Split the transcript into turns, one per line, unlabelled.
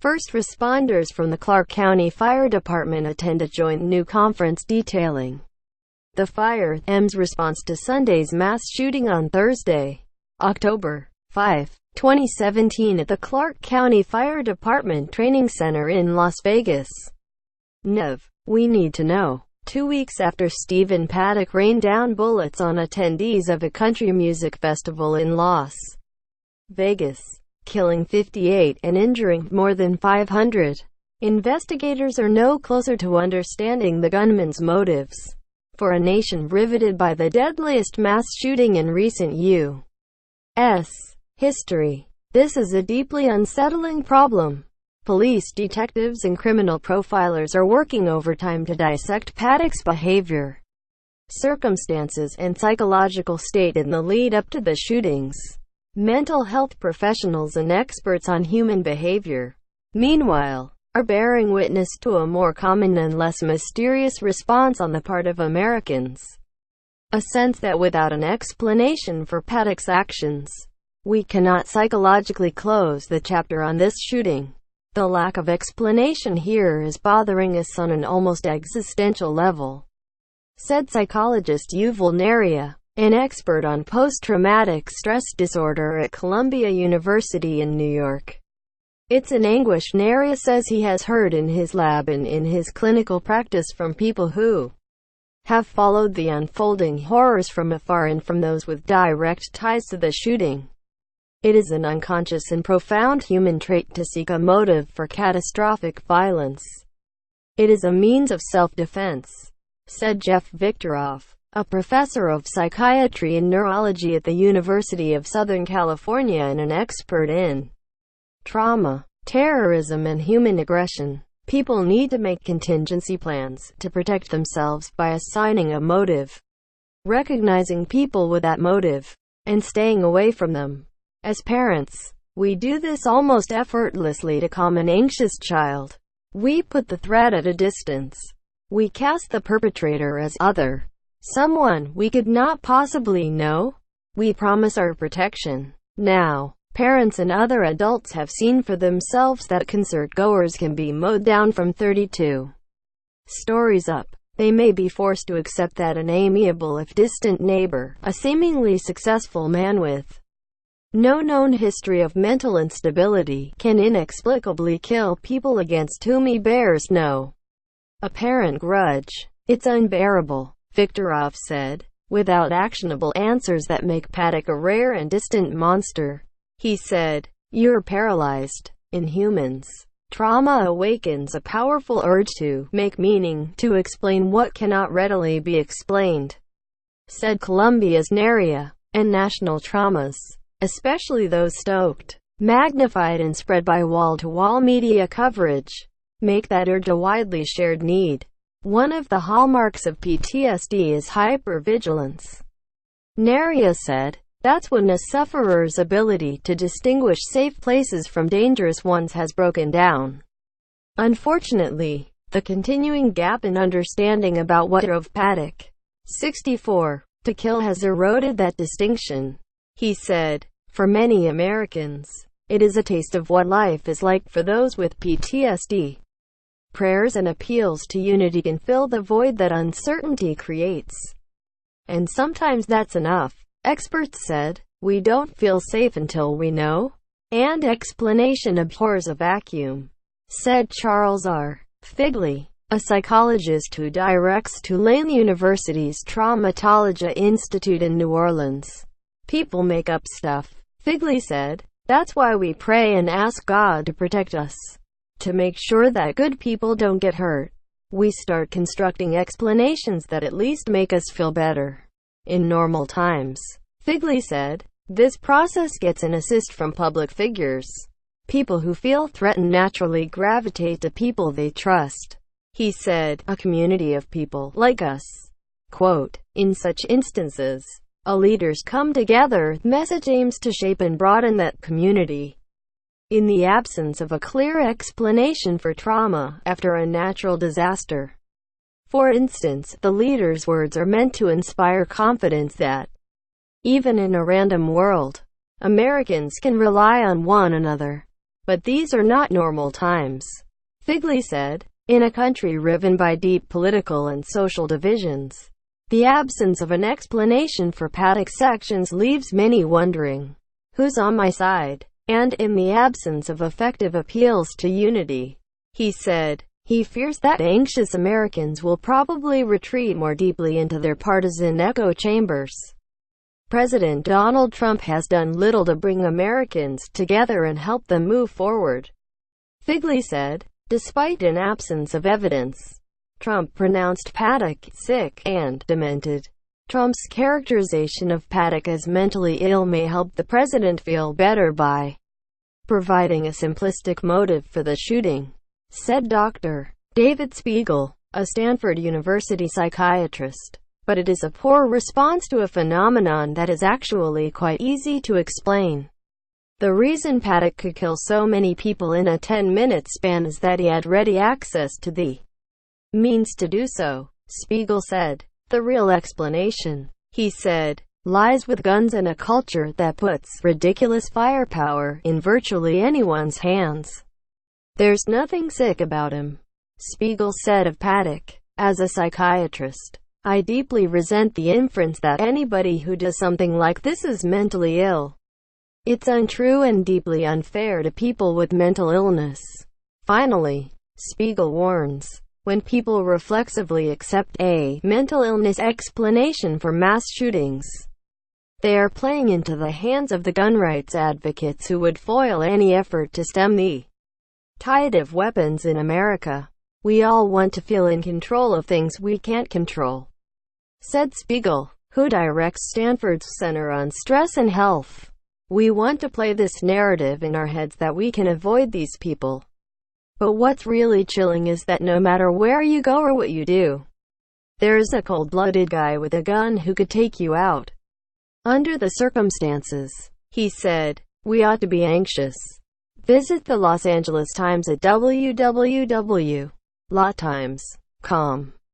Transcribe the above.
First responders from the Clark County Fire Department attend a joint new conference detailing the fire's response to Sunday's mass shooting on Thursday, October 5, 2017 at the Clark County Fire Department Training Center in Las Vegas. Nev. We need to know. 2 weeks after Stephen Paddock rained down bullets on attendees of a country music festival in Las Vegas, killing 58 and injuring more than 500. Investigators are no closer to understanding the gunman's motives. For a nation riveted by the deadliest mass shooting in recent U.S. history, this is a deeply unsettling problem. Police detectives and criminal profilers are working overtime to dissect Paddock's behavior, circumstances, and psychological state in the lead-up to the shootings. Mental health professionals and experts on human behavior, meanwhile, are bearing witness to a more common and less mysterious response on the part of Americans. A sense that without an explanation for Paddock's actions, we cannot psychologically close the chapter on this shooting. The lack of explanation here is bothering us on an almost existential level, said psychologist Yuval Neria, an expert on post-traumatic stress disorder at Columbia University in New York. It's an anguish Neria says he has heard in his lab and in his clinical practice from people who have followed the unfolding horrors from afar and from those with direct ties to the shooting. It is an unconscious and profound human trait to seek a motive for catastrophic violence. It is a means of self-defense, said Jeff Victoroff, a professor of psychiatry and neurology at the University of Southern California and an expert in trauma, terrorism, and human aggression. People need to make contingency plans to protect themselves by assigning a motive, recognizing people with that motive, and staying away from them. As parents, we do this almost effortlessly to calm an anxious child. We put the threat at a distance. We cast the perpetrator as other, someone we could not possibly know. We promise our protection. Now, parents and other adults have seen for themselves that concert-goers can be mowed down from 32 stories up. They may be forced to accept that an amiable if distant neighbor, a seemingly successful man with no known history of mental instability, can inexplicably kill people against whom he bears no apparent grudge. It's unbearable, Victoroff said. Without actionable answers that make Paddock a rare and distant monster, he said, you're paralyzed. In humans, trauma awakens a powerful urge to make meaning, to explain what cannot readily be explained, said Columbia's Neria. And national traumas, especially those stoked, magnified, and spread by wall-to-wall media coverage, make that urge a widely shared need. One of the hallmarks of PTSD is hypervigilance, Neria said. That's when a sufferer's ability to distinguish safe places from dangerous ones has broken down. Unfortunately, the continuing gap in understanding about what drove Paddock, 64, to kill has eroded that distinction. He said, for many Americans, it is a taste of what life is like for those with PTSD. Prayers and appeals to unity can fill the void that uncertainty creates. And sometimes that's enough. Experts said, we don't feel safe until we know. And explanation abhors a vacuum, said Charles R. Figley, a psychologist who directs Tulane University's Traumatology Institute in New Orleans. People make up stuff, Figley said. That's why we pray and ask God to protect us, to make sure that good people don't get hurt. We start constructing explanations that at least make us feel better. In normal times, Figley said, this process gets an assist from public figures. People who feel threatened naturally gravitate to people they trust. He said, a community of people like us. Quote, in such instances, leaders come together. Message aims to shape and broaden that community. In the absence of a clear explanation for trauma after a natural disaster, for instance, the leader's words are meant to inspire confidence that, even in a random world, Americans can rely on one another. But these are not normal times, Figley said. In a country riven by deep political and social divisions, the absence of an explanation for Paddock's actions leaves many wondering, who's on my side? And in the absence of effective appeals to unity, he said, he fears that anxious Americans will probably retreat more deeply into their partisan echo chambers. President Donald Trump has done little to bring Americans together and help them move forward, Figley said. Despite an absence of evidence, Trump pronounced Paddock sick and demented. Trump's characterization of Paddock as mentally ill may help the president feel better by providing a simplistic motive for the shooting, said Dr. David Spiegel, a Stanford University psychiatrist. But it is a poor response to a phenomenon that is actually quite easy to explain. The reason Paddock could kill so many people in a 10-minute span is that he had ready access to the means to do so, Spiegel said. The real explanation, he said, lies with guns and a culture that puts ridiculous firepower in virtually anyone's hands. There's nothing sick about him, Spiegel said of Paddock. As a psychiatrist, I deeply resent the inference that anybody who does something like this is mentally ill. It's untrue and deeply unfair to people with mental illness. Finally, Spiegel warns, when people reflexively accept a mental illness explanation for mass shootings, they are playing into the hands of the gun rights advocates who would foil any effort to stem the tide of weapons in America. We all want to feel in control of things we can't control, said Spiegel, who directs Stanford's Center on Stress and Health. We want to play this narrative in our heads that we can avoid these people. But what's really chilling is that no matter where you go or what you do, there's a cold-blooded guy with a gun who could take you out. Under the circumstances, he said, we ought to be anxious. Visit the Los Angeles Times at www.lostimes.com.